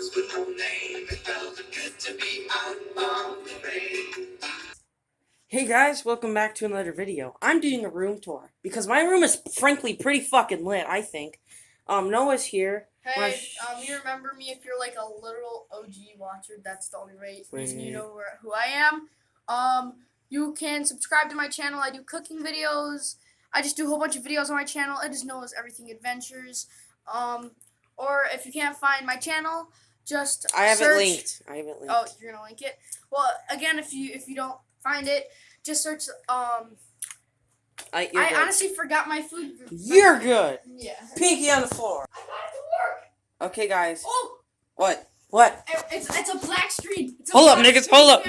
stars with no name. It felt good to be out of the rain. Hey guys, welcome back to another video. I'm doing a room tour because my room is frankly pretty fucking lit, I think. Noah's here. Hey, you remember me if you're like a literal OG watcher. That's the only reason you know who I am. You can subscribe to my channel. I do cooking videos. I just do a whole bunch of videos on my channel. It is known as Everything Adventures. Or if you can't find my channel, just I have search. it linked. Oh, you're gonna link it? Well, again, if you don't find it, just search. I honestly forgot my food. You're good. Yeah. Pinky on the floor. I got it to work. Okay, guys. Oh. What? What? It's a black screen. Hold up, niggas. Hold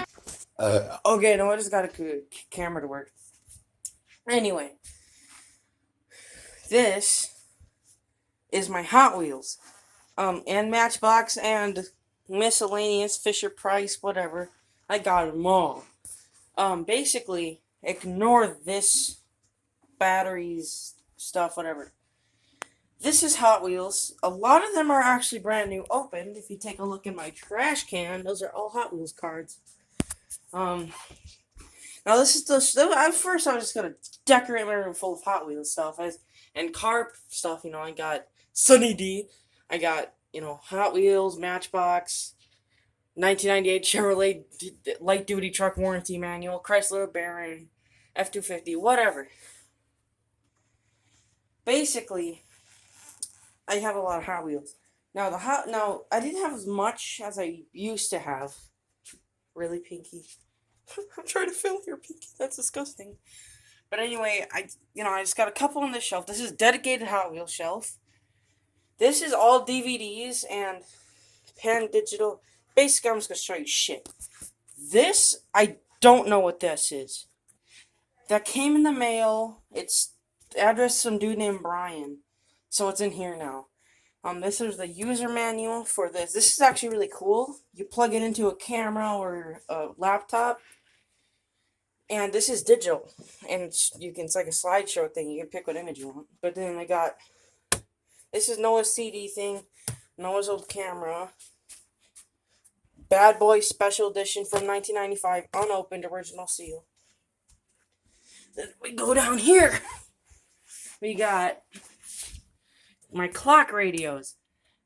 up. Okay, no, I just got a camera to work. Anyway, this is my Hot Wheels, and Matchbox and miscellaneous Fisher Price, whatever. I got them all. Basically, ignore this batteries stuff, whatever. This is Hot Wheels. A lot of them are actually brand new opened. If you take a look in my trash can, those are all Hot Wheels cards. Now this is at first I was just gonna decorate my room full of Hot Wheels stuff and car stuff. You know, I got Sunny D. I got, Hot Wheels, Matchbox, 1998 Chevrolet light duty truck warranty manual, Chrysler Baron, F-250, whatever. Basically, I have a lot of Hot Wheels. Now I didn't have as much as I used to have. Really, Pinky? I'm trying to fill your Pinky. That's disgusting. But anyway, I just got a couple on this shelf. This is a dedicated Hot Wheels shelf. This is all DVDs and Pan Digital. Basically, I'm just gonna show you shit. This, I don't know what this is. That came in the mail. It's addressed to some dude named Brian. So it's in here now. This is the user manual for this. This is actually really cool. You plug it into a camera or a laptop. And this is digital. And it's like a slideshow thing. You can pick what image you want. But then I got, this is Noah's CD thing. Noah's old camera. Bad Boy Special Edition from 1995. Unopened original seal. Then we go down here. We got my clock radios.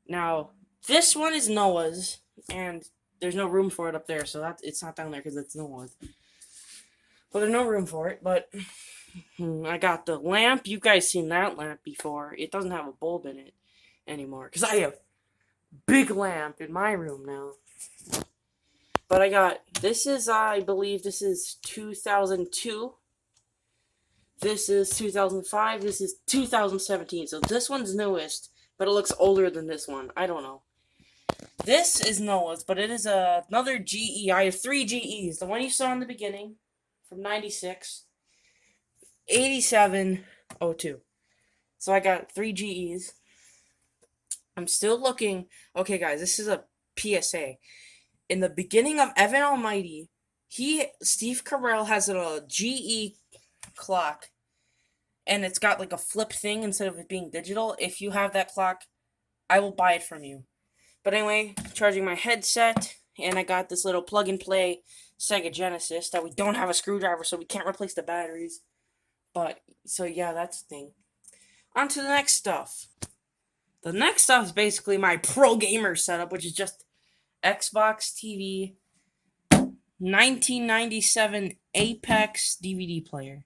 Now, this one is Noah's, and there's no room for it up there, so it's not down there because it's Noah's. Well, there's no room for it, but I got the lamp. You guys seen that lamp before. It doesn't have a bulb in it anymore, because I have a big lamp in my room now. But I got, I believe this is 2002. This is 2005. This is 2017. So this one's newest, but it looks older than this one. I don't know. This is Noah's, but it is another GE. I have 3 GEs. The one you saw in the beginning from 96, 87, 02. So I got 3 GEs. I'm still looking. Okay, guys, this is a PSA. In the beginning of Evan Almighty, Steve Carell has a GE clock, and it's got like a flip thing instead of it being digital. If you have that clock, I will buy it from you. But anyway, charging my headset, and I got this little plug and play Sega Genesis that we don't have a screwdriver, so we can't replace the batteries. But so yeah, that's the thing. On to the next stuff. The next stuff is basically my pro gamer setup, which is just Xbox TV 1997 Apex DVD player.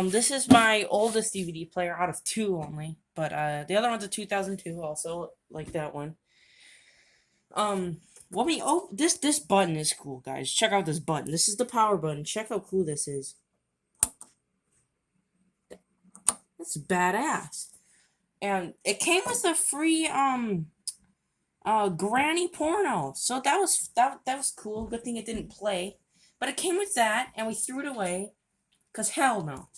This is my oldest DVD player out of 2 only, but the other one's a 2002 also, like that one. This button is cool, guys. Check out this button. This is the power button. Check how cool this is. That's badass. And it came with a free granny porno. So that was cool. Good thing it didn't play. But it came with that, and we threw it away. 'Cause hell no.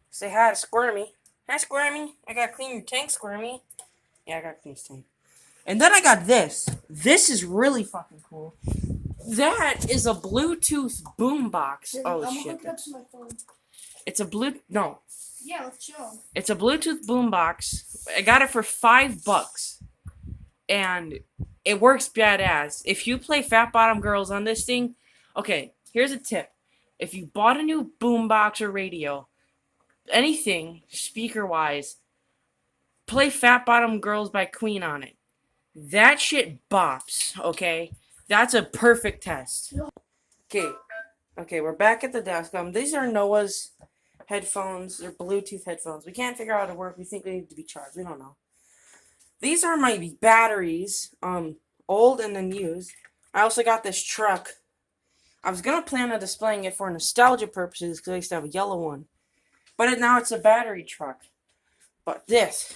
Say hi to Squirmy. Hi, Squirmy. I gotta clean your tank, Squirmy. Yeah, I gotta clean his tank. And then I got this. This is really fucking cool. That is a Bluetooth boombox. Oh shit. Hook it up to my phone. It's a no. Yeah, let's show. It's a Bluetooth boombox. I got it for $5. and it works badass. If you play Fat Bottom Girls on this thing, okay, here's a tip. If you bought a new boombox or radio, anything speaker wise, play Fat Bottom Girls by Queen on it. That shit bops, okay? That's a perfect test. Okay, we're back at the desk. These are Noah's headphones. They're Bluetooth headphones. We can't figure out how to work. We think they need to be charged. We don't know. These are my batteries, old and then used. I also got this truck. I was gonna plan on displaying it for nostalgia purposes because I used to have a yellow one, but now it's a battery truck. But this,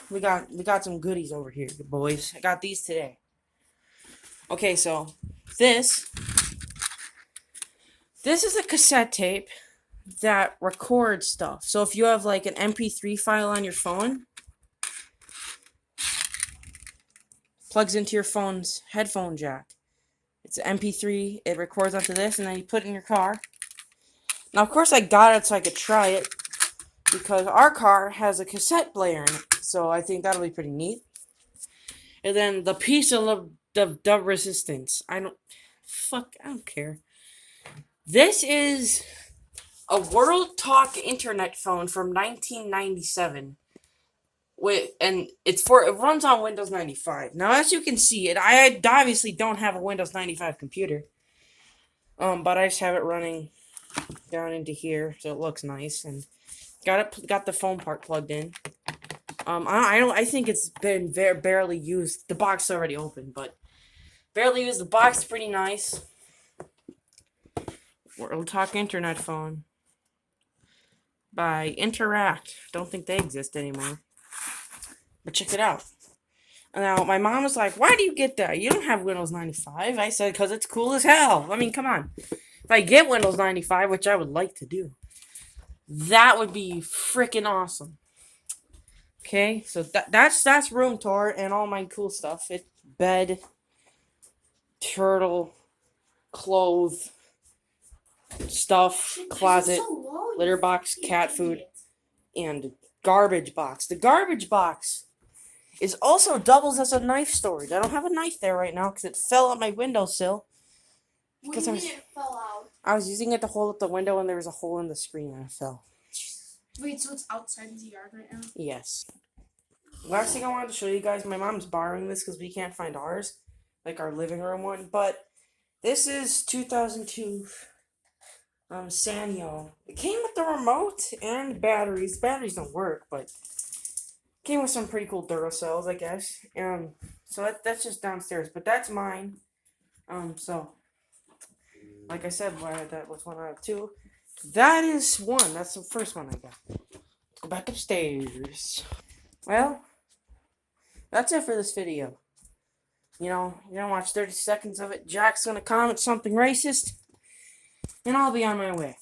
we got some goodies over here, boys. I got these today. Okay, so this is a cassette tape that records stuff. So if you have like an MP3 file on your phone, plugs into your phone's headphone jack. It's an MP3, it records onto this, and then you put it in your car. Now, of course, I got it so I could try it, because our car has a cassette player in it, so I think that'll be pretty neat. And then the piece of the resistance. I don't care. This is a World Talk internet phone from 1997. It runs on Windows 95. Now, as you can see, I obviously don't have a Windows 95 computer. But I just have it running down into here, so it looks nice, and got the phone part plugged in. I think it's been barely used. The box is already open, but barely used. The box is pretty nice. World Talk internet phone by Interact. Don't think they exist anymore. But check it out. Now, my mom was like, why do you get that? You don't have Windows 95. I said, because it's cool as hell. I mean, come on. If I get Windows 95, which I would like to do, that would be freaking awesome. Okay, so that's room tour and all my cool stuff. It's bed, turtle, clothes, stuff, closet, litter box, cat food, and garbage box. The garbage box is also doubles as a knife storage. I don't have a knife there right now because it fell on my windowsill. What do you mean it fell out? I was using it to hold up the window and there was a hole in the screen and it fell. Wait, so it's outside the yard right now? Yes. Last thing I wanted to show you guys, my mom's borrowing this because we can't find ours, like our living room one, but this is 2002 Sanyo. It came with the remote and batteries. Batteries don't work, but came with some pretty cool Duracells, I guess. So that's just downstairs, but that's mine. So like I said, that was one out of two. That is one. That's the first one I got. Let's go back upstairs. Well, that's it for this video. You know, you're gonna watch 30 seconds of it. Jack's gonna comment something racist, and I'll be on my way.